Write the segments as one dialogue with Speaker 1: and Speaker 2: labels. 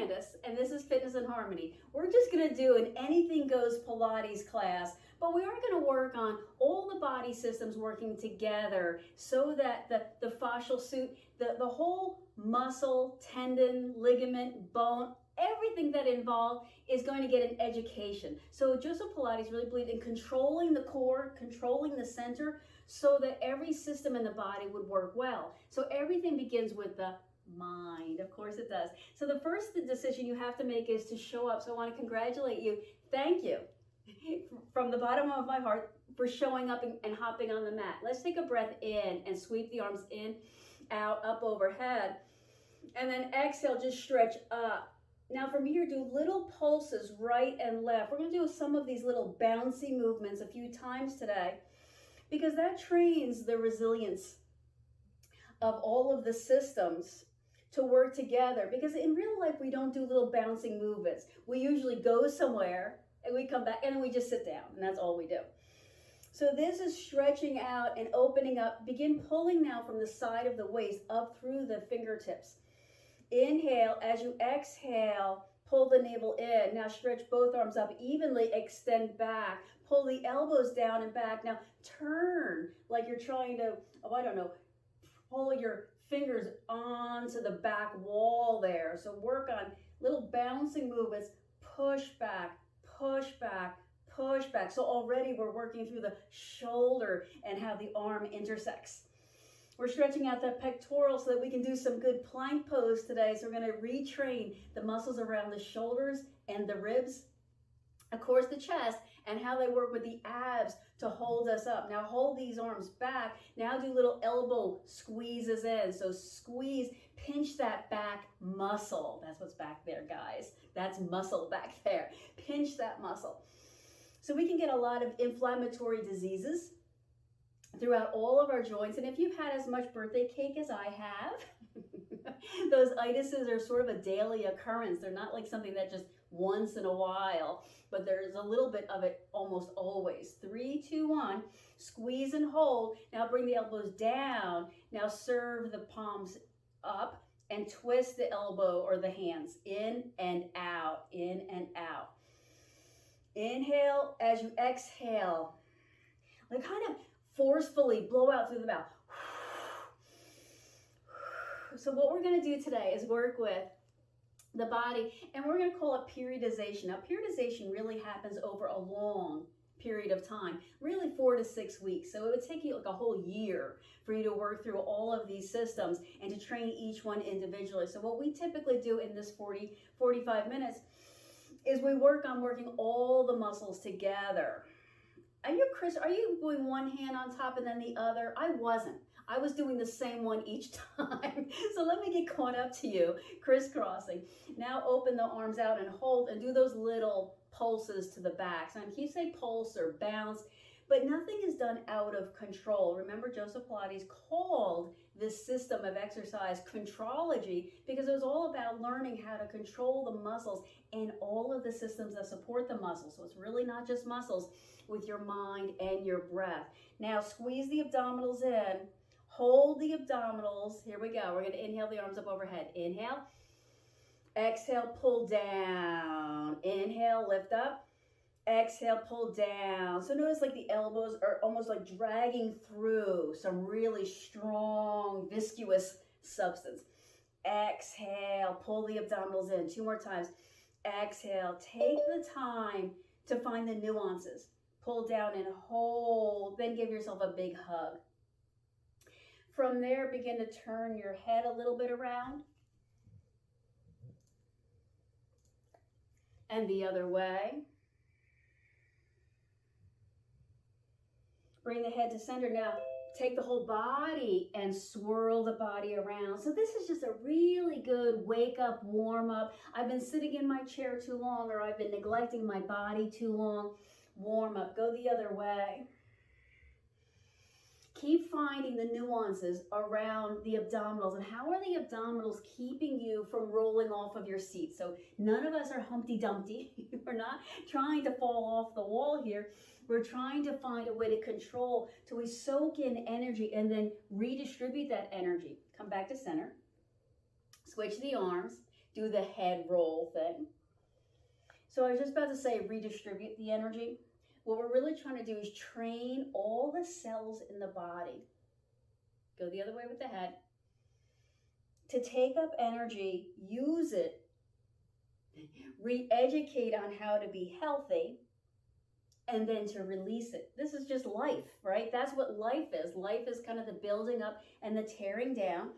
Speaker 1: Candace, and this is Fitness and Harmony. We're just going to do an anything goes Pilates class, but we are going to work on all the body systems working together so that the fascial suit, the whole muscle, tendon, ligament, bone, everything that involved is going to get an education. So Joseph Pilates really believed in controlling the core, controlling the center, so that every system in the body would work well. So everything begins with the mind. Of course it does. So the first decision you have to make is to show up. So I want to congratulate you. Thank you from the bottom of my heart for showing up and hopping on the mat. Let's take a breath in and sweep the arms in, out, up overhead. And then exhale, just stretch up. Now from here, do little pulses right and left. We're going to do some of these little bouncy movements a few times today because that trains the resilience of all of the systems to work together, because in real life we don't do little bouncing movements. We usually go somewhere and we come back and then we just sit down, and that's all we do. So this is stretching out and opening up. Begin pulling now from the side of the waist up through the fingertips. Inhale. As you exhale, pull the navel in. Now stretch both arms up evenly, extend back, pull the elbows down and back. Now turn like you're trying to, pull your fingers onto the back wall there. So work on little bouncing movements, push back, push back, push back. So already we're working through the shoulder and how the arm intersects. We're stretching out that pectoral so that we can do some good plank pose today. So we're going to retrain the muscles around the shoulders and the ribs, of course the chest, and how they work with the abs to hold us up. Now hold these arms back. Now do little elbow squeezes in. So squeeze, pinch that back muscle. That's what's back there, guys. That's muscle back there. Pinch that muscle. So we can get a lot of inflammatory diseases throughout all of our joints. And if you've had as much birthday cake as I have, those itises are sort of a daily occurrence. They're not like something that just once in a while, but there's a little bit of it almost always. 3, 2, 1, squeeze and hold. Now bring the elbows down. Now serve the palms up and twist the elbow or the hands in and out, in and out. Inhale. As you exhale, like kind of forcefully blow out through the mouth. So what we're going to do today is work with the body, and we're going to call it periodization. Now, periodization really happens over a long period of time, really 4 to 6 weeks. So it would take you like a whole year for you to work through all of these systems and to train each one individually. So what we typically do in this 45 minutes is we work on working all the muscles together. Chris, are you doing one hand on top and then the other? I wasn't. I was doing the same one each time. So let me get caught up to you, crisscrossing. Now open the arms out and hold and do those little pulses to the back. So you say pulse or bounce, but nothing is done out of control. Remember, Joseph Pilates called this system of exercise contrology because it was all about learning how to control the muscles and all of the systems that support the muscles. So it's really not just muscles, with your mind and your breath. Now squeeze the abdominals in, hold the abdominals. Here we go. We're going to inhale the arms up overhead. Inhale, exhale, pull down. Inhale, lift up. Exhale, pull down. So notice like the elbows are almost like dragging through some really strong viscous substance. Exhale, pull the abdominals in. 2 more times. Exhale, take the time to find the nuances. Pull down and hold, then give yourself a big hug. From there, begin to turn your head a little bit around. And the other way. Bring the head to center. Now, take the whole body and swirl the body around. So this is just a really good wake up, warm up. I've been sitting in my chair too long, or I've been neglecting my body too long. Warm up. Go the other way. Keep finding the nuances around the abdominals, and how are the abdominals keeping you from rolling off of your seat? So none of us are Humpty Dumpty. We're not trying to fall off the wall here. We're trying to find a way to control till we soak in energy and then redistribute that energy. Come back to center. Switch the arms. do the head roll thing. So I was just about to say redistribute the energy. What we're really trying to do is train all the cells in the body. Go the other way with the head. To take up energy, use it, re-educate on how to be healthy, and then to release it. This is just life, right? That's what life is. Life is kind of the building up and the tearing down,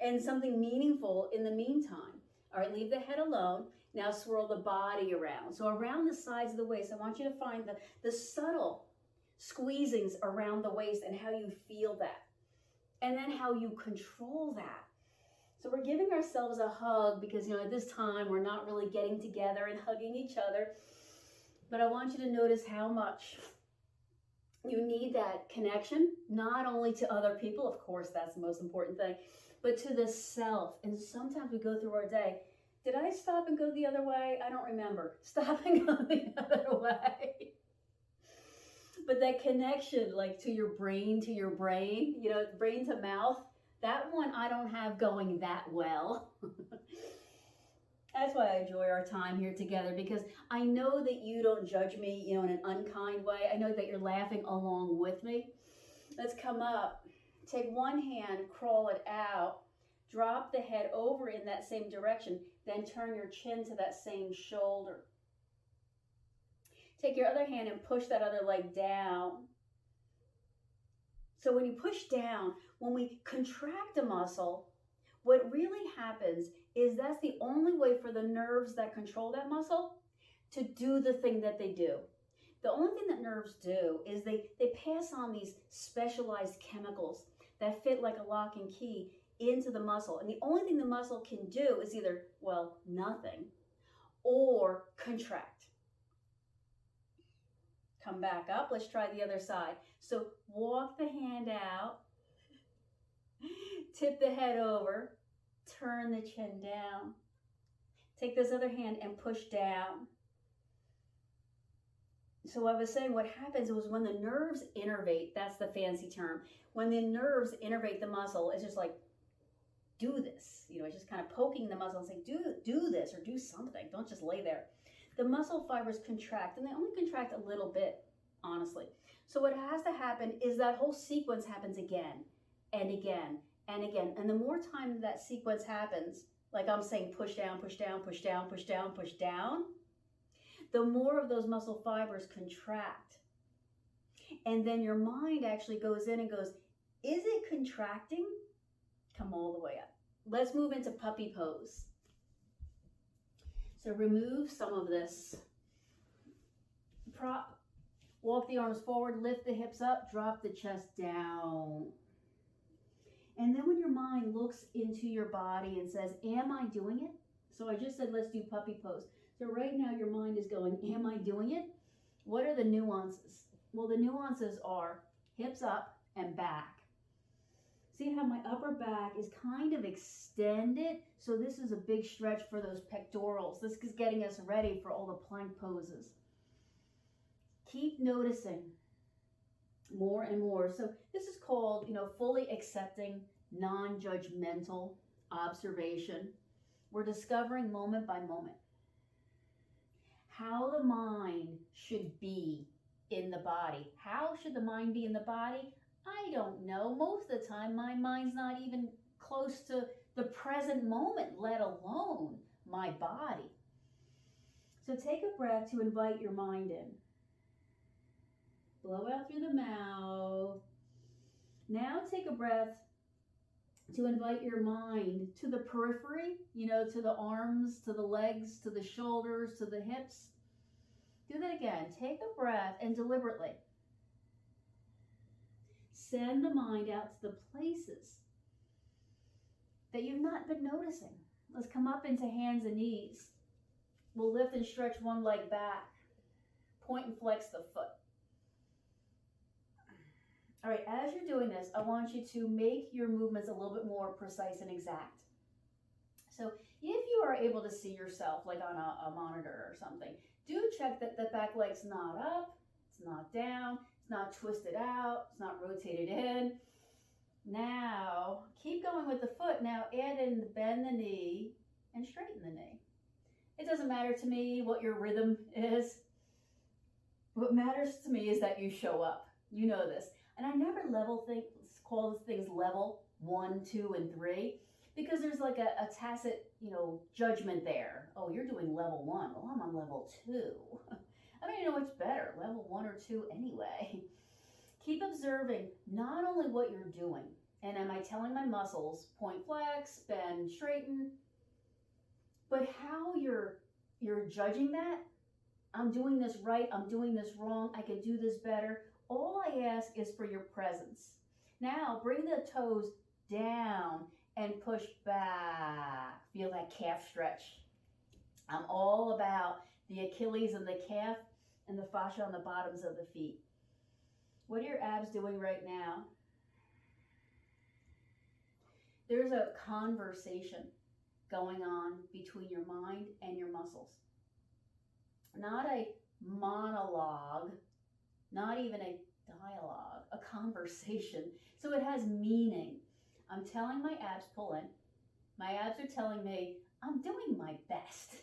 Speaker 1: and something meaningful in the meantime. All right, leave the head alone. Now swirl the body around. So around the sides of the waist, I want you to find the subtle squeezings around the waist and how you feel that. And then how you control that. So we're giving ourselves a hug because, at this time we're not really getting together and hugging each other. But I want you to notice how much you need that connection, not only to other people, of course, that's the most important thing, but to the self. And sometimes we go through our day, did I stop and go the other way? I don't remember. Stop and go the other way. But that connection, like to your brain, brain to mouth, that one I don't have going that well. That's why I enjoy our time here together, because I know that you don't judge me, in an unkind way. I know that you're laughing along with me. Let's come up. Take one hand, crawl it out, drop the head over in that same direction, then turn your chin to that same shoulder. Take your other hand and push that other leg down. So when you push down, when we contract a muscle, what really happens is that's the only way for the nerves that control that muscle to do the thing that they do. The only thing that nerves do is they pass on these specialized chemicals that fit like a lock and key into the muscle. And the only thing the muscle can do is either, nothing, or contract. Come back up. Let's try the other side. So walk the hand out, tip the head over, turn the chin down. Take this other hand and push down. So I was saying what happens was when the nerves innervate, that's the fancy term. When the nerves innervate the muscle, it's just like, do this. It's just kind of poking the muscle and saying, do this or do something. Don't just lay there. The muscle fibers contract, and they only contract a little bit, honestly. So what has to happen is that whole sequence happens again and again and again. And the more time that sequence happens, like I'm saying, push down, push down, push down, push down, push down, the more of those muscle fibers contract. And then your mind actually goes in and goes, is it contracting? Come all the way up. Let's move into puppy pose. So remove some of this. Walk the arms forward, lift the hips up, drop the chest down. And then when your mind looks into your body and says, am I doing it? So I just said, let's do puppy pose. So right now your mind is going, am I doing it? What are the nuances? Well, the nuances are hips up and back. See how my upper back is kind of extended? So this is a big stretch for those pectorals. This is getting us ready for all the plank poses. Keep noticing more and more. So this is called, fully accepting non-judgmental observation. We're discovering moment by moment how the mind should be in the body. How should the mind be in the body? I don't know. Most of the time, my mind's not even close to the present moment, let alone my body. So take a breath to invite your mind in. Blow out through the mouth. Now take a breath to invite your mind to the periphery, to the arms, to the legs, to the shoulders, to the hips. Do that again. Take a breath and deliberately send the mind out to the places that you've not been noticing. Let's come up into hands and knees. We'll lift and stretch one leg back. Point and flex the foot. All right, as you're doing this, I want you to make your movements a little bit more precise and exact. So if you are able to see yourself like on a monitor or something, do check that the back leg's not up, it's not down, it's not twisted out, it's not rotated in. Now, keep going with the foot. Now add in the bend the knee and straighten the knee. It doesn't matter to me what your rhythm is. What matters to me is that you show up. You know this. And I never call things level 1, 2, and 3, because there's like a tacit, judgment there. Oh, you're doing level 1. Well, I'm on level 2. I don't even know what's better, level 1 or 2 anyway. Keep observing not only what you're doing, and am I telling my muscles, point flex, bend, straighten, but how you're judging that. I'm doing this right, I'm doing this wrong, I could do this better. All I ask is for your presence. Now bring the toes down and push back. Feel that calf stretch. I'm all about the Achilles and the calf and the fascia on the bottoms of the feet. What are your abs doing right now? There's a conversation going on between your mind and your muscles. Not a monologue, not even a dialogue, a conversation. So it has meaning. I'm telling my abs, pull in. My abs are telling me, I'm doing my best.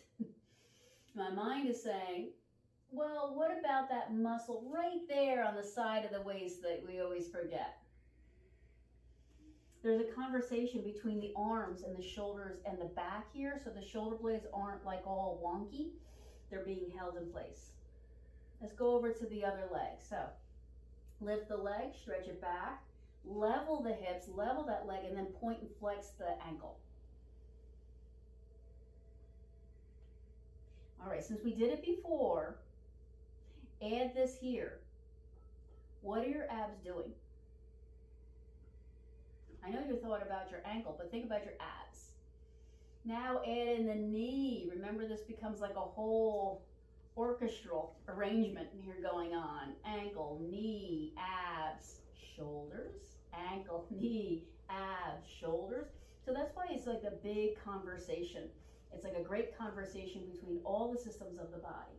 Speaker 1: My mind is saying, well, what about that muscle right there on the side of the waist that we always forget? There's a conversation between the arms and the shoulders and the back here, so the shoulder blades aren't like all wonky. They're being held in place. Let's go over to the other leg. So lift the leg, stretch it back, level the hips, level that leg, and then point and flex the ankle. All right, since we did it before, add this here. What are your abs doing? I know you thought about your ankle, but think about your abs. Now add in the knee. Remember, this becomes like a whole orchestral arrangement here going on. Ankle, knee, abs, shoulders, ankle, knee, abs, shoulders. So that's why it's like a big conversation. It's like a great conversation between all the systems of the body.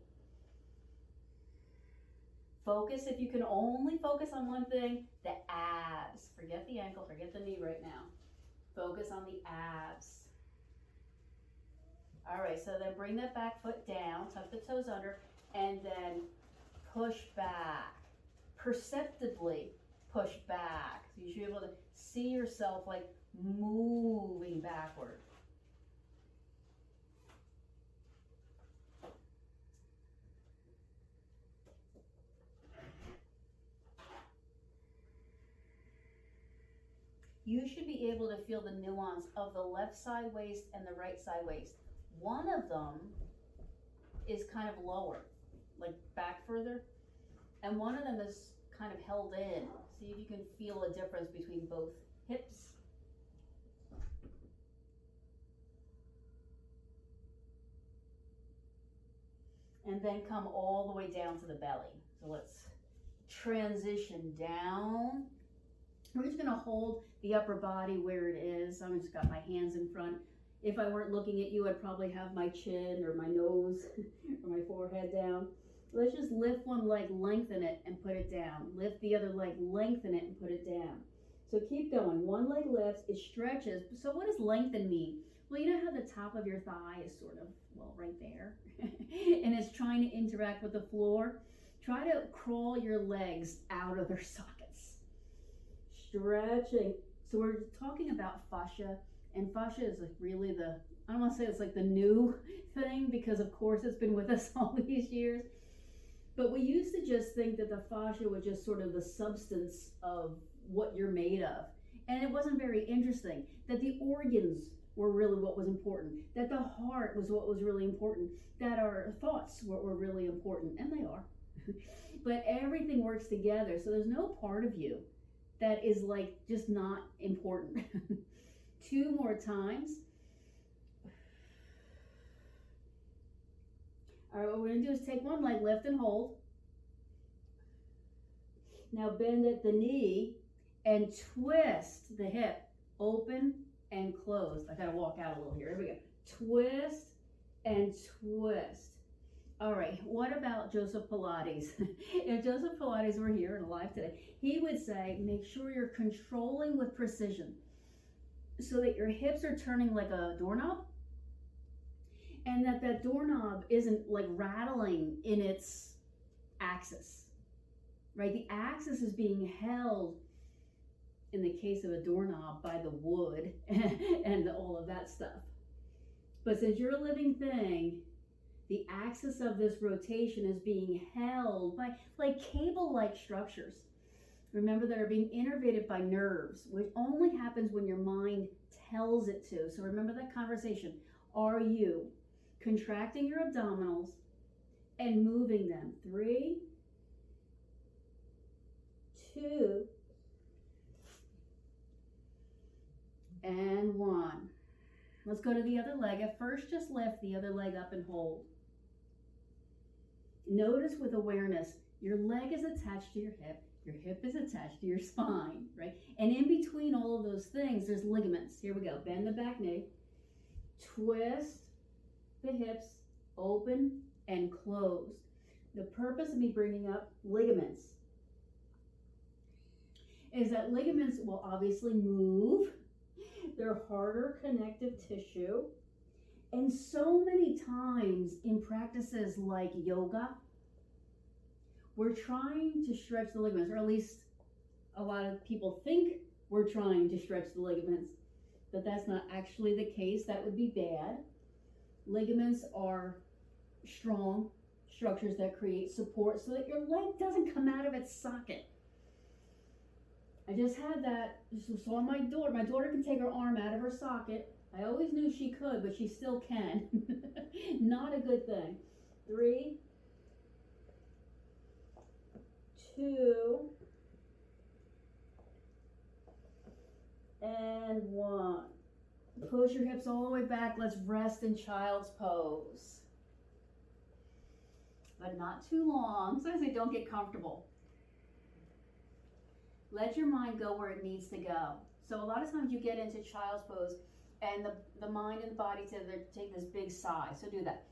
Speaker 1: Focus, if you can only focus on one thing, the abs. Forget the ankle, forget the knee right now. Focus on the abs. All right, so then bring that back foot down, tuck the toes under, and then push back. Perceptibly push back. So you should be able to see yourself like moving backward. You should be able to feel the nuance of the left side waist and the right side waist. One of them is kind of lower, like back further, and one of them is kind of held in. See if you can feel a difference between both hips. And then come all the way down to the belly. So let's transition down. We're just gonna hold the upper body where it is. I've just got my hands in front. If I weren't looking at you, I'd probably have my chin or my nose or my forehead down. Let's just lift one leg, lengthen it, and put it down. Lift the other leg, lengthen it, and put it down. So keep going. One leg lifts, it stretches. So what does lengthen mean? Well, you know how the top of your thigh is sort of, well, right there, and it's trying to interact with the floor? Try to crawl your legs out of their sockets. Stretching. So we're talking about fascia, and fascia is like really the, I don't want to say it's like the new thing, because of course it's been with us all these years, but we used to just think that the fascia was just sort of the substance of what you're made of, and it wasn't very interesting, that the organs were really what was important, that the heart was what was really important, that our thoughts were really important, and they are. But everything works together, so there's no part of you that is like just not important. 2 more times. All right, what we're gonna do is take one leg, lift and hold. Now bend at the knee and twist the hip, open and close. I gotta walk out a little here. Here we go. Twist and twist. All right, what about Joseph Pilates? If Joseph Pilates were here and alive today, he would say, make sure you're controlling with precision so that your hips are turning like a doorknob and that doorknob isn't like rattling in its axis, right? The axis is being held, in the case of a doorknob, by the wood and all of that stuff. But since you're a living thing, the axis of this rotation is being held by like cable-like structures. Remember, that are being innervated by nerves, which only happens when your mind tells it to. So remember that conversation. Are you contracting your abdominals and moving them? 3, 2, and 1. Let's go to the other leg. At first, just lift the other leg up and hold. Notice with awareness, your leg is attached to your hip is attached to your spine, right? And in between all of those things, there's ligaments. Here we go. Bend the back knee, twist the hips, open and close. The purpose of me bringing up ligaments is that ligaments will obviously move. They're harder connective tissue. And so many times in practices like yoga, we're trying to stretch the ligaments, or at least a lot of people think we're trying to stretch the ligaments, but that's not actually the case. That would be bad. Ligaments are strong structures that create support so that your leg doesn't come out of its socket. I just had that, saw my daughter can take her arm out of her socket. I always knew she could, but she still can. Not a good thing. 3, 2, and 1. Push your hips all the way back. Let's rest in child's pose. But not too long. So I say don't get comfortable. Let your mind go where it needs to go. So a lot of times you get into child's pose and the mind and the body take this big sigh. So do that.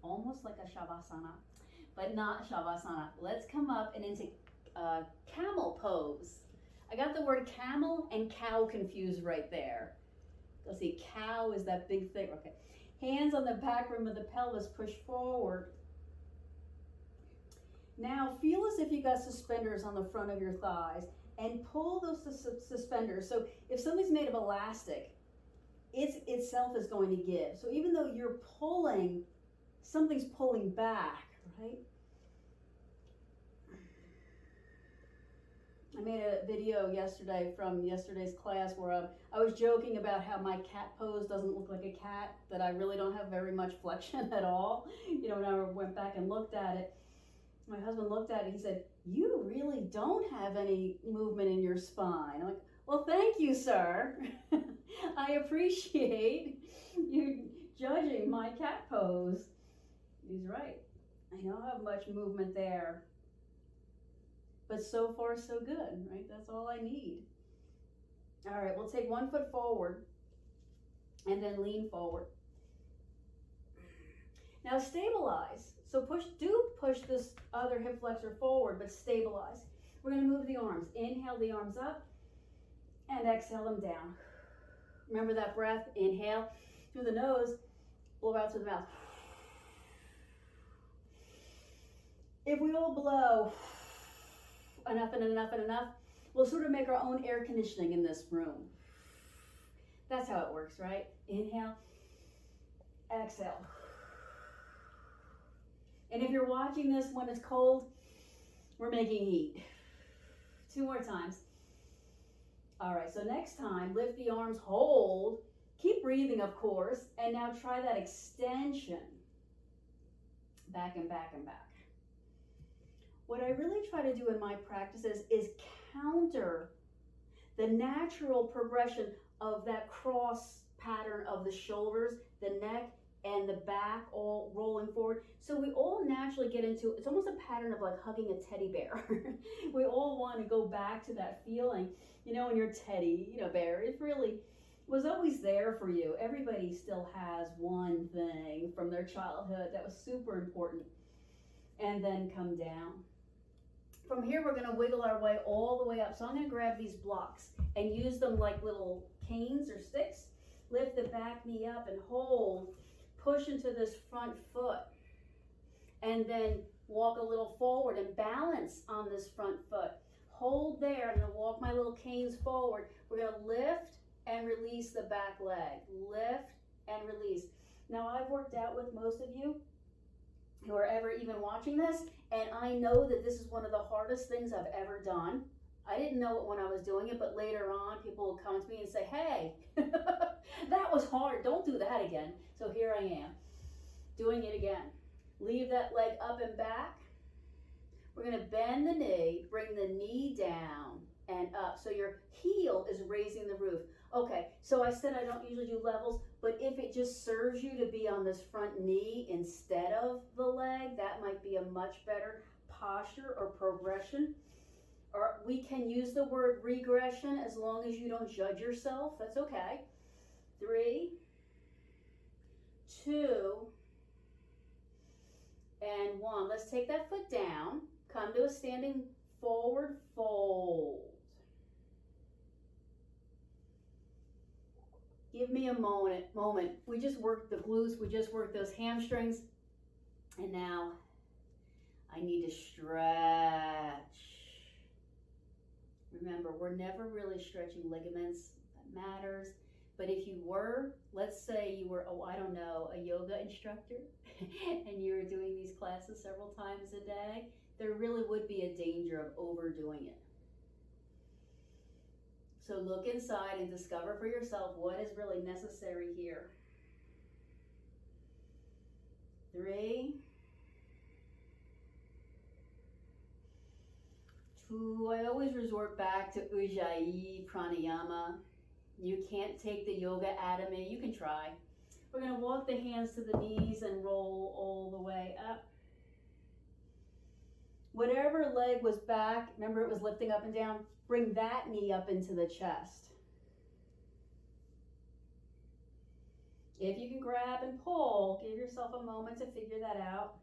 Speaker 1: Almost like a shavasana, but not shavasana. Let's come up and into camel pose. I got the word camel and cow confused right there. Let's see, cow is that big thing. Okay. Hands on the back rim of the pelvis, push forward. Now feel as if you got suspenders on the front of your thighs and pull those suspenders. So if something's made of elastic, it itself is going to give. So even though you're pulling, something's pulling back, right? I made a video yesterday from yesterday's class where I was joking about how my cat pose doesn't look like a cat, that I really don't have very much flexion at all. You know, when I went back and looked at it, my husband looked at it, he said, "You really don't have any movement in your spine." I'm like, "Well, thank you, sir." I appreciate you judging my cat pose. He's right. I don't have much movement there. But so far, so good, right? That's all I need. All right, we'll take 1 foot forward and then lean forward. Now stabilize. So push this other hip flexor forward, but stabilize. We're going to move the arms. Inhale the arms up and exhale them down. Remember that breath. Inhale through the nose, blow out through the mouth. If we all blow enough and enough and enough, we'll sort of make our own air conditioning in this room. That's how it works, right? Inhale, exhale. And if you're watching this when it's cold, we're making heat. 2 more times. All right, so next time, lift the arms, hold, keep breathing, of course, and now try that extension. Back and back and back. What I really try to do in my practices is counter the natural progression of that cross pattern of the shoulders, the neck, and the back all rolling forward. So we all naturally get into, it's almost a pattern of like hugging a teddy bear. We all want to go back to that feeling, you know, when your teddy, bear, it really was always there for you. Everybody still has one thing from their childhood that was super important. And then come down. From here, we're going to wiggle our way all the way up. So I'm going to grab these blocks and use them like little canes or sticks. Lift the back knee up and hold. Push into this front foot. And then walk a little forward and balance on this front foot. Hold there. I'm going to walk my little canes forward. We're going to lift and release the back leg. Lift and release. Now, I've worked out with most of you who are ever even watching this, and I know that this is one of the hardest things I've ever done. I didn't know it when I was doing it, but later on, people will come to me and say, hey, that was hard. Don't do that again. So here I am, doing it again. Leave that leg up and back. We're going to bend the knee, bring the knee down and up. So your heel is raising the roof. Okay, so I said I don't usually do levels, but if it just serves you to be on this front knee instead of the leg, that might be a much better posture or progression. Or we can use the word regression as long as you don't judge yourself. That's okay. 3, 2, and 1. Let's take that foot down. Come to a standing forward fold. Give me a moment. We just worked the glutes. We just worked those hamstrings. And now I need to stretch. Remember, we're never really stretching ligaments. That matters. But if you were, let's say you were, a yoga instructor and you were doing these classes several times a day, there really would be a danger of overdoing it. So look inside and discover for yourself what is really necessary here. 3, 2, I always resort back to Ujjayi Pranayama. You can't take the yoga out of me. You can try. We're going to walk the hands to the knees and roll all the way up. Whatever leg was back, remember it was lifting up and down, bring that knee up into the chest. If you can grab and pull, give yourself a moment to figure that out.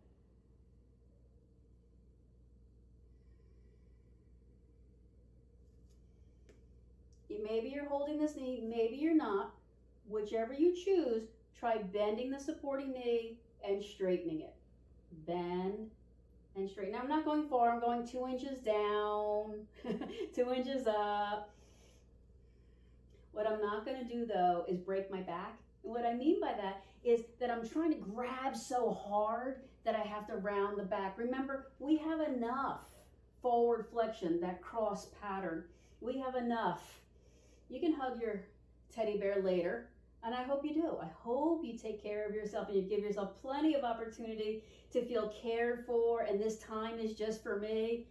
Speaker 1: Maybe you're holding this knee, maybe you're not. Whichever you choose, try bending the supporting knee and straightening it. Bend and straighten. Now I'm not going far, I'm going 2 inches down, 2 inches up. What I'm not going to do though is break my back. And what I mean by that is that I'm trying to grab so hard that I have to round the back. Remember, we have enough forward flexion, that cross pattern. We have enough. You can hug your teddy bear later, and I hope you do. I hope you take care of yourself and you give yourself plenty of opportunity to feel cared for, and this time is just for me.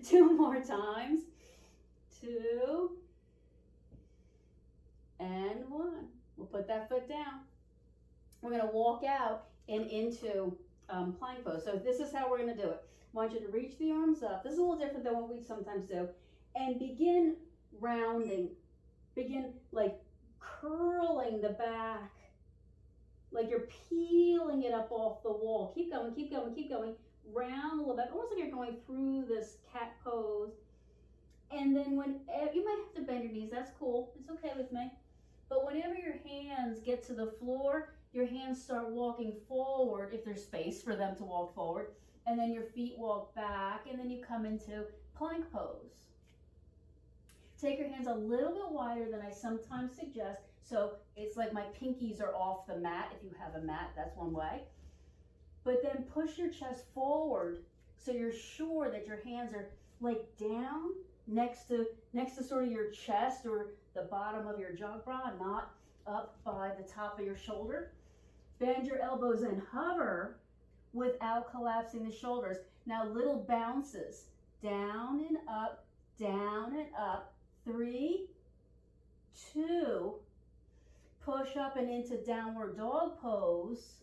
Speaker 1: 2 more times. 2 and 1. We'll put that foot down. We're going to walk out and into plank pose. So this is how we're going to do it. I want you to reach the arms up. This is a little different than what we sometimes do. And begin rounding. Begin like curling the back, like you're peeling it up off the wall. Keep going, keep going, keep going. Round a little bit, almost like you're going through this cat pose. And then you might have to bend your knees, that's cool, it's okay with me. But whenever your hands get to the floor, your hands start walking forward, if there's space for them to walk forward, and then your feet walk back, and then you come into plank pose. Take your hands a little bit wider than I sometimes suggest, so it's like my pinkies are off the mat. If you have a mat, that's one way. But then push your chest forward so you're sure that your hands are like down next to sort of your chest or the bottom of your jog bra, not up by the top of your shoulder. Bend your elbows and hover without collapsing the shoulders. Now little bounces, down and up, down and up. 3, 2, push up and into downward dog pose.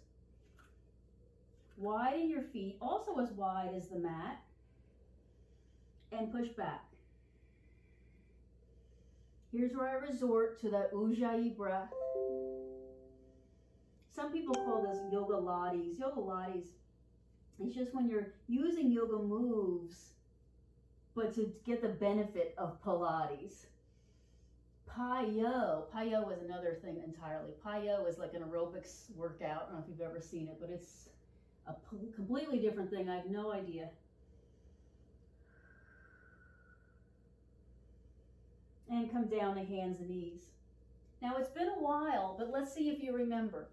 Speaker 1: Widen your feet, also as wide as the mat, and push back. Here's where I resort to that Ujjayi breath. Some people call this yoga lattes. Yoga lattes, it's just when you're using yoga moves but to get the benefit of Pilates. Payo was another thing entirely. Payo is like an aerobics workout. I don't know if you've ever seen it, but it's a completely different thing. I have no idea. And come down to hands and knees. Now it's been a while, but let's see if you remember.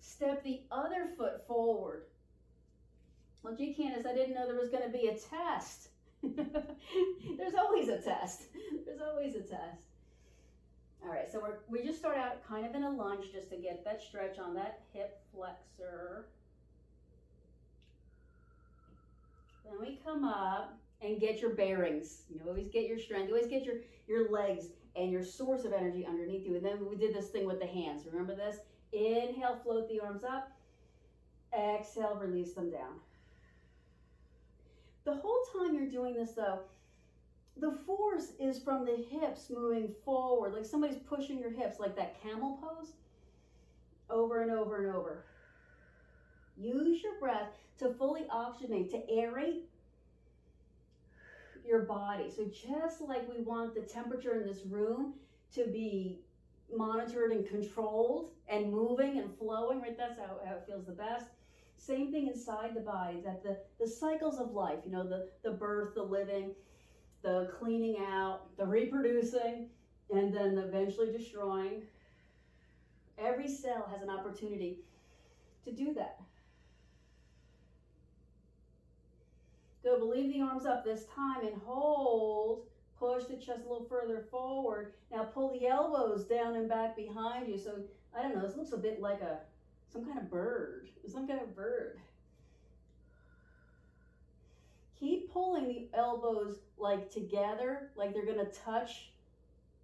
Speaker 1: Step the other foot forward. Well, gee, Candace, I didn't know there was going to be a test. There's always a test. There's always a test. All right, so we just start out kind of in a lunge just to get that stretch on that hip flexor. Then we come up and get your bearings. You know, always get your strength. Always get your legs and your source of energy underneath you. And then we did this thing with the hands. Remember this? Inhale, float the arms up. Exhale, release them down. The whole time you're doing this, though, the force is from the hips moving forward, like somebody's pushing your hips, like that camel pose, over and over and over. Use your breath to fully oxygenate, to aerate your body. So just like we want the temperature in this room to be monitored and controlled and moving and flowing, right? That's how it feels the best. Same thing inside the body, that the cycles of life, you know, the birth, the living, the cleaning out, the reproducing, and then eventually destroying. Every cell has an opportunity to do that. Go, but leave the arms up this time and hold. Push the chest a little further forward. Now pull the elbows down and back behind you. So, I don't know, this looks a bit like some kind of bird. Keep pulling the elbows like together, like they're going to touch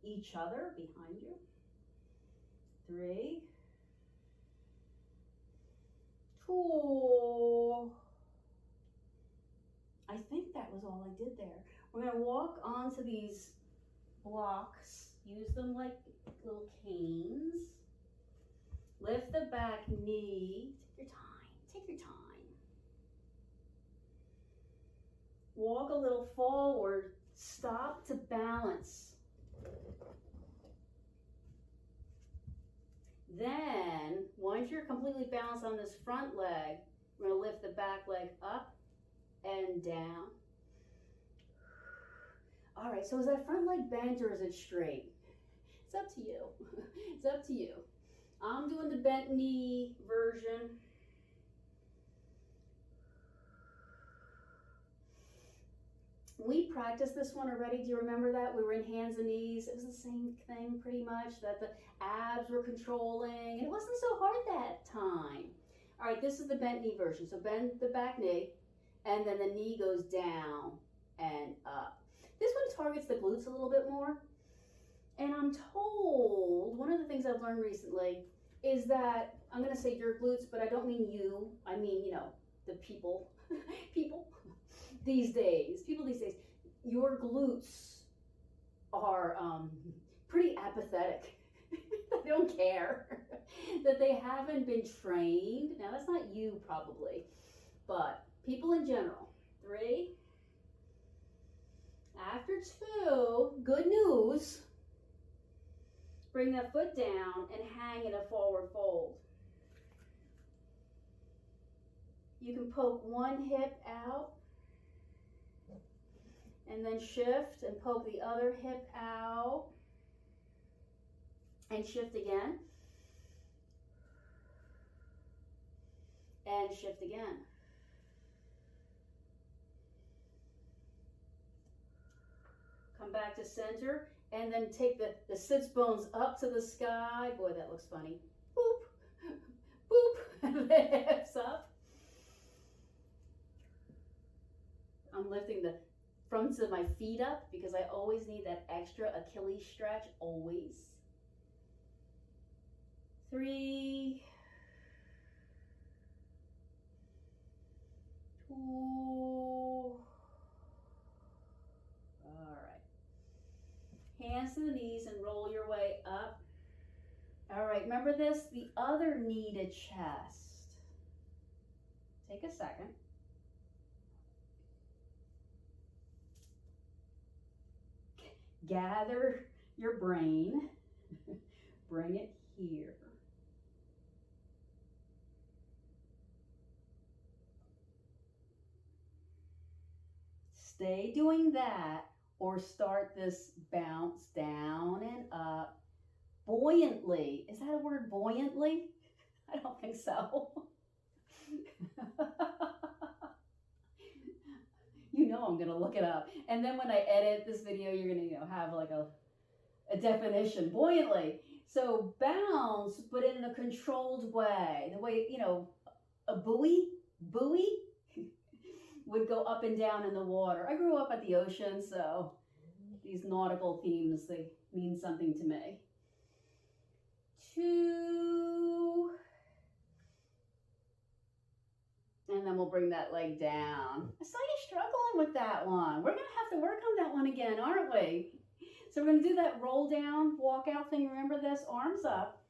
Speaker 1: each other behind you. 3, 2. I think that was all I did there. We're going to walk onto these blocks. Use them like little canes. Lift the back knee. Take your time. Walk a little forward. Stop to balance. Then, once you're completely balanced on this front leg, we're going to lift the back leg up and down. All right, so is that front leg bent or is it straight? It's up to you. It's up to you. I'm doing the bent knee version. We practiced this one already. Do you remember that? We were in hands and knees. It was the same thing pretty much, that the abs were controlling. It wasn't so hard that time. All right, this is the bent knee version. So bend the back knee, and then the knee goes down and up. This one targets the glutes a little bit more. And I'm told, one of the things I've learned recently is that, I'm going to say your glutes, but I don't mean you. I mean, you know, the people. People these days, your glutes are pretty apathetic. They don't care. That they haven't been trained. Now, that's not you probably, but people in general. 3. After 2, good news. Bring that foot down and hang in a forward fold. You can poke one hip out and then shift and poke the other hip out and shift again and shift again. Come back to center and then take the sits bones up to the sky. Boy, that looks funny. Boop, boop, the hips up. I'm lifting the fronts of my feet up because I always need that extra Achilles stretch, always. 3, 2. All right. Hands to the knees and roll your way up. All right, remember this? The other knee to chest. Take a second. gather your brain, bring it here. Stay doing that or start this bounce down and up buoyantly. Is that a word, buoyantly? I don't think so. You know I'm gonna look it up. And then when I edit this video, you're gonna have like a definition, buoyantly. So bounce, but in a controlled way. The way, a buoy would go up and down in the water. I grew up at the ocean, so these nautical themes, they mean something to me. 2, and then we'll bring that leg down. I saw you struggling with that one. We're gonna have to work on that one again, aren't we? So we're gonna do that roll down, walk out thing. Remember this, arms up,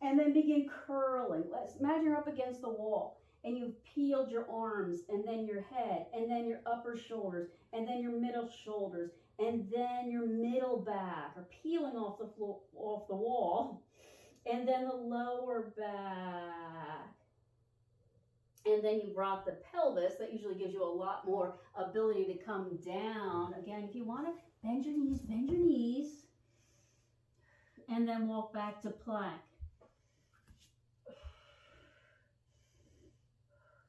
Speaker 1: and then begin curling. Let's imagine you're up against the wall and you've peeled your arms and then your head and then your upper shoulders and then your middle shoulders and then your middle back are peeling off the floor, off the wall, and then the lower back. And then you rock the pelvis. That usually gives you a lot more ability to come down. Again, if you want to bend your knees, and then walk back to plank.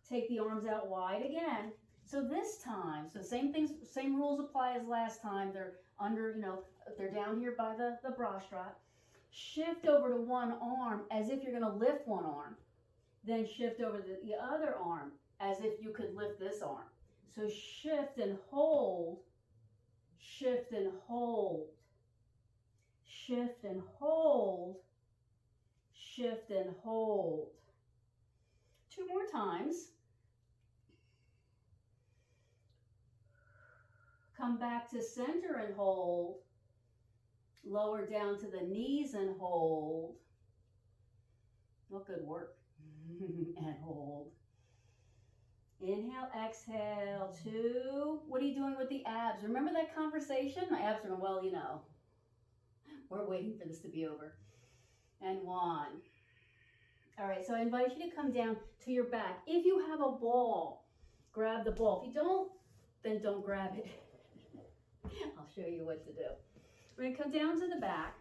Speaker 1: Take the arms out wide again. So this time, so same things, same rules apply as last time. They're under, they're down here by the bra strap. Shift over to one arm as if you're going to lift one arm. Then shift over the other arm as if you could lift this arm. So shift and hold, shift and hold, shift and hold, shift and hold. 2 more times. Come back to center and hold. Lower down to the knees and hold. Well, good work. And hold. Inhale, exhale. 2. What are you doing with the abs? Remember that conversation? My abs are going, well, we're waiting for this to be over. And 1. All right, so I invite you to come down to your back. If you have a ball, grab the ball. If you don't, then don't grab it. I'll show you what to do. We're going to come down to the back.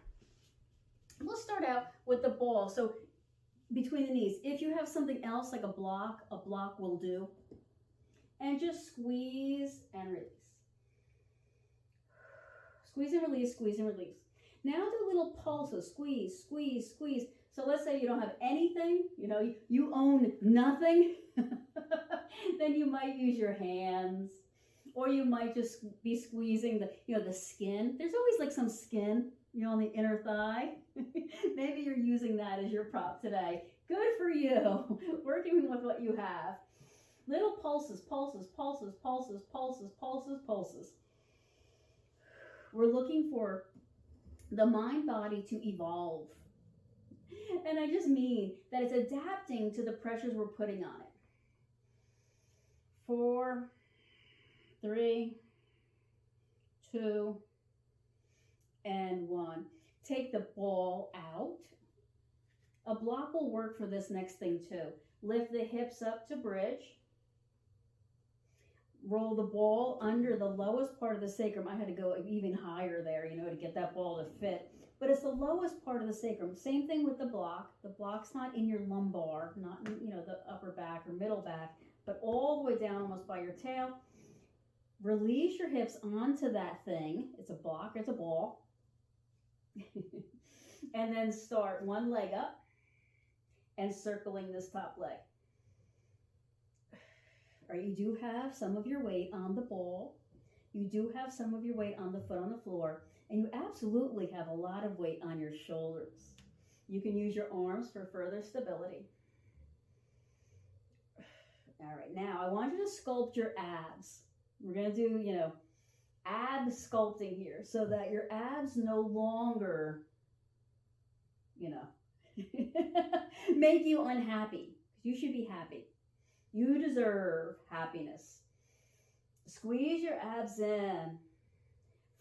Speaker 1: We'll start out with the ball. So between the knees. If you have something else like a block will do. And just squeeze and release. Squeeze and release, squeeze and release. Now do little pulses, squeeze, squeeze, squeeze. So let's say you don't have anything, you own nothing, then you might use your hands, or you might just be squeezing the skin. There's always like some skin, on the inner thigh. Maybe you're using that as your prop today. Good for you, working with what you have. Little pulses, pulses, pulses, pulses, pulses, pulses, pulses. We're looking for the mind body to evolve. And I just mean that it's adapting to the pressures we're putting on it. 4, 3, 2, and 1. Take the ball out. A block will work for this next thing too. Lift the hips up to bridge. Roll the ball under the lowest part of the sacrum. I had to go even higher there, to get that ball to fit. But it's the lowest part of the sacrum. Same thing with the block. The block's not in your lumbar, not in, the upper back or middle back, but all the way down almost by your tail. Release your hips onto that thing. It's a block, it's a ball. And then start one leg up and circling this top leg. Or you do have some of your weight on the ball. You do have some of your weight on the foot on the floor. And you absolutely have a lot of weight on your shoulders. You can use your arms for further stability. All right, now I want you to sculpt your abs. We're going to do, ab sculpting here so that your abs no longer, make you unhappy. You should be happy. You deserve happiness. Squeeze your abs in.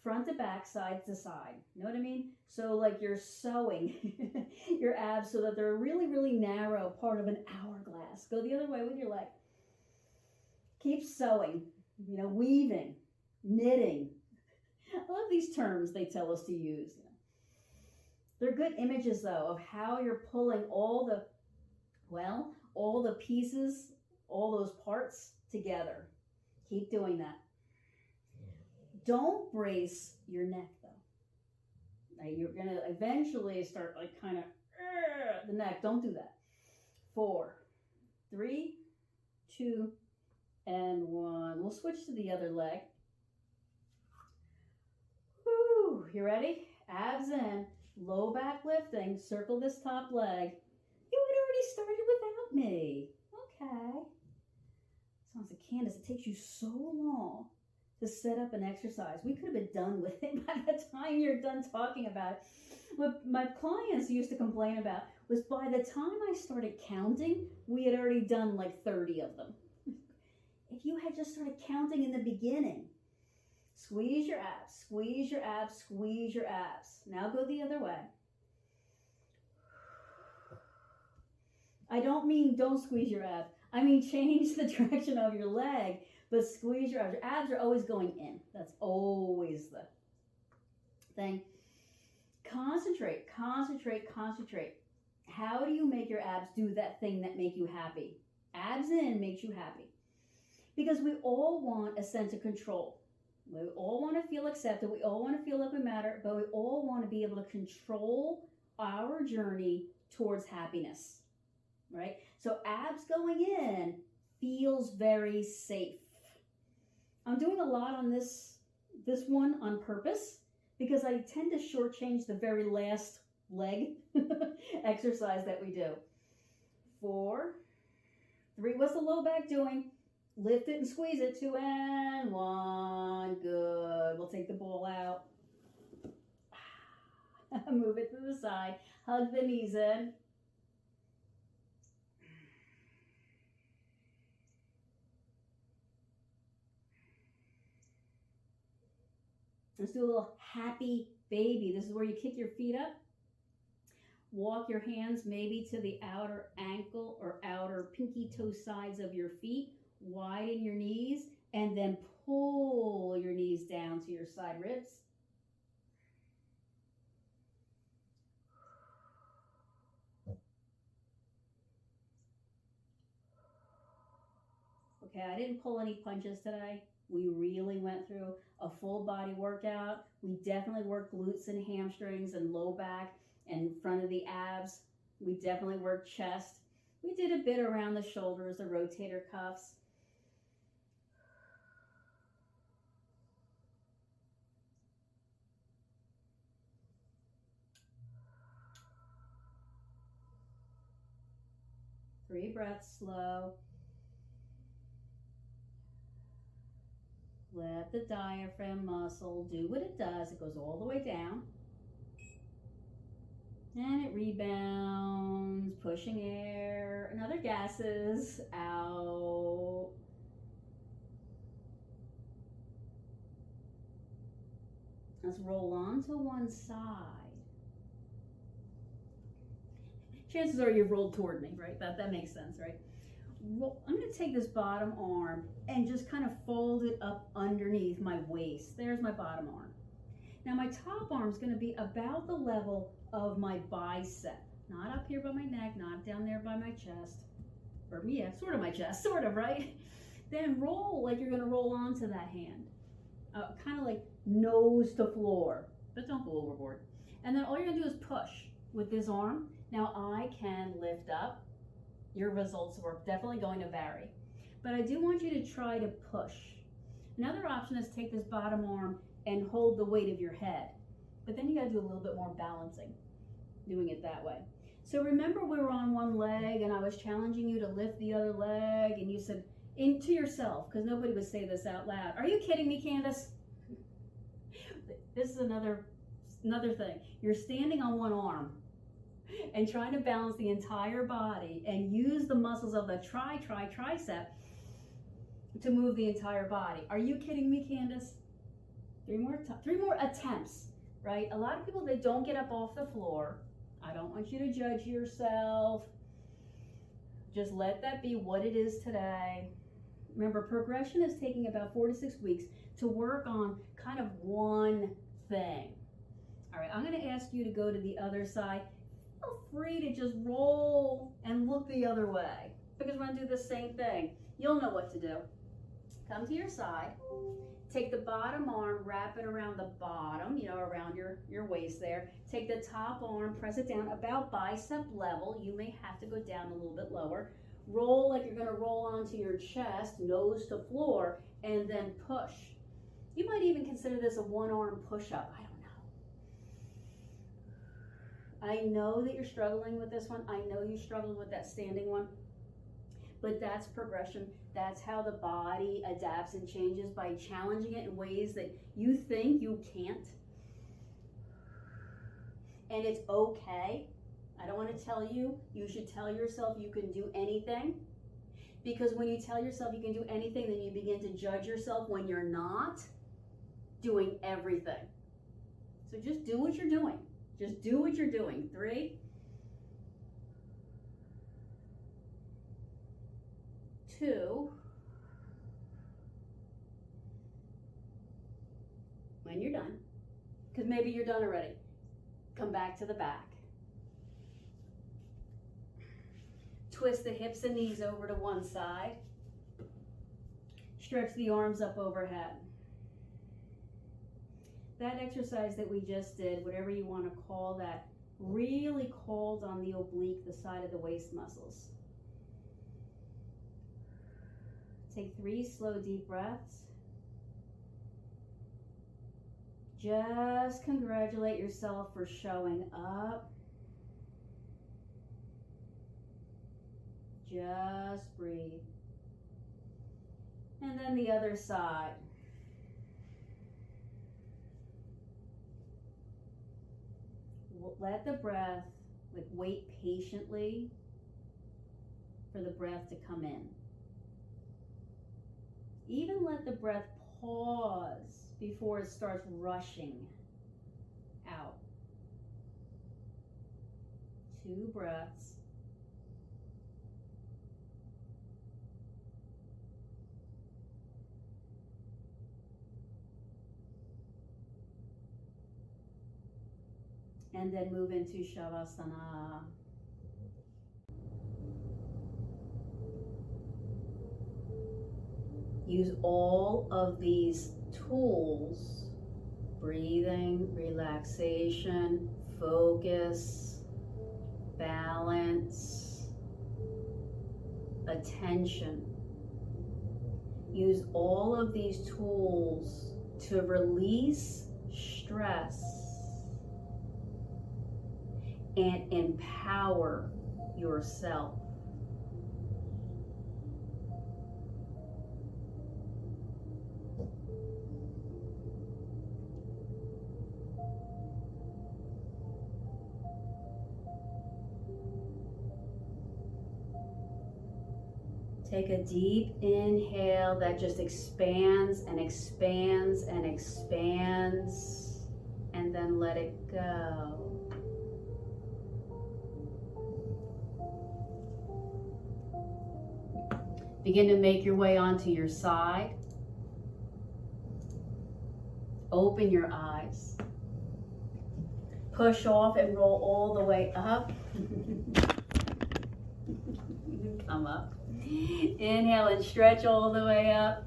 Speaker 1: front to back, side to side. You know what I mean? So like you're sewing your abs so that they're a really, really narrow part of an hourglass. Go the other way with your leg. Keep sewing, weaving, knitting. I love these terms they tell us to use. They're good images, though, of how you're pulling all the pieces, all those parts together. Keep doing that. Don't brace your neck, though. Now, you're going to eventually start like kind of the neck. Don't do that. 4, 3, 2, and 1. We'll switch to the other leg. Woo, you ready? Abs in, low back lifting, circle this top leg. You had already started without me. Okay. Sounds like Candace, it takes you so long to set up an exercise. We could have been done with it by the time you're done talking about it. What my clients used to complain about was by the time I started counting, we had already done like 30 of them. If you had just started counting in the beginning, squeeze your abs, squeeze your abs, squeeze your abs. Now go the other way. I don't mean don't squeeze your abs. I mean change the direction of your leg, but squeeze your abs. Your abs are always going in. That's always the thing. Concentrate, concentrate, concentrate. How do you make your abs do that thing that make you happy? Abs in makes you happy. Because we all want a sense of control. We all want to feel accepted. We all want to feel like we matter, but we all want to be able to control our journey towards happiness, right? So abs going in feels very safe. I'm doing a lot on this one on purpose because I tend to shortchange the very last leg exercise that we do. 4, 3, what's the low back doing? Lift it and squeeze it. 2 and 1. Good. We'll take the ball out. Move it to the side. Hug the knees in. Let's do a little happy baby. This is where you kick your feet up. Walk your hands maybe to the outer ankle or outer pinky toe sides of your feet. Widen your knees and then pull your knees down to your side ribs. Okay, I didn't pull any punches today. We really went through a full body workout. We definitely worked glutes and hamstrings and low back and front of the abs. We definitely worked chest. We did a bit around the shoulders, the rotator cuffs. Three breaths slow. Let the diaphragm muscle do what it does. It goes all the way down. And it rebounds, pushing air. Another gases out. Let's roll on to one side. Chances are you've rolled toward me, right? That makes sense, right? I'm going to take this bottom arm and just kind of fold it up underneath my waist. There's my bottom arm. Now my top arm is going to be about the level of my bicep. Not up here by my neck, not down there by my chest. Or yeah, sort of my chest, sort of, right? Then roll like you're going to roll onto that hand. Kind of like nose to floor, but don't go overboard. And then all you're going to do is push with this arm. Now I can lift up. Your results are definitely going to vary. But I do want you to try to push. Another option is take this bottom arm and hold the weight of your head. But then you got to do a little bit more balancing, doing it that way. So remember we were on one leg and I was challenging you to lift the other leg and you said into yourself, because nobody would say this out loud. Are you kidding me, Candace? This is another thing. You're standing on one arm and trying to balance the entire body and use the muscles of the tricep to move the entire body. Are you kidding me, Candace? Three more attempts, right? A lot of people, they don't get up off the floor. I don't want you to judge yourself. Just let that be what it is today. Remember, progression is taking about 4 to 6 weeks to work on kind of one thing. All right, I'm going to ask you to go to the other side. Feel free to just roll and look the other way because we're going to do the same thing. You'll know what to do. Come to your side. Take the bottom arm, wrap it around the bottom, around your waist there. Take the top arm, press it down about bicep level. You may have to go down a little bit lower. Roll like you're going to roll onto your chest, nose to floor, and then push. You might even consider this a one-arm push-up. I know that you're struggling with this one. I know you struggled with that standing one. But that's progression. That's how the body adapts and changes, by challenging it in ways that you think you can't. And it's okay. I don't want to tell you. You should tell yourself you can do anything. Because when you tell yourself you can do anything, then you begin to judge yourself when you're not doing everything. So just do what you're doing. Just do what you're doing. 3, 2. When you're done, because maybe you're done already, come back to the back. Twist the hips and knees over to one side. Stretch the arms up overhead. That exercise that we just did, whatever you want to call that, really calls on the oblique, the side of the waist muscles. Take 3 slow, deep breaths. Just congratulate yourself for showing up. Just breathe. And then the other side. Let the breath, wait patiently for the breath to come in. Even let the breath pause before it starts rushing out. 2 breaths. And then move into Shavasana. Use all of these tools: breathing, relaxation, focus, balance, attention. Use all of these tools to release stress and empower yourself. Take a deep inhale that just expands and expands and expands, and then let it go. Begin to make your way onto your side. Open your eyes. Push off and roll all the way up. Come up. Inhale and stretch all the way up.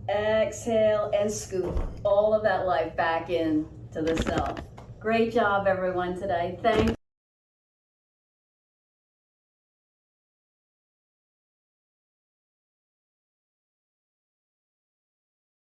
Speaker 1: Exhale and scoop all of that life back in to the self. Great job, everyone, today. Thanks.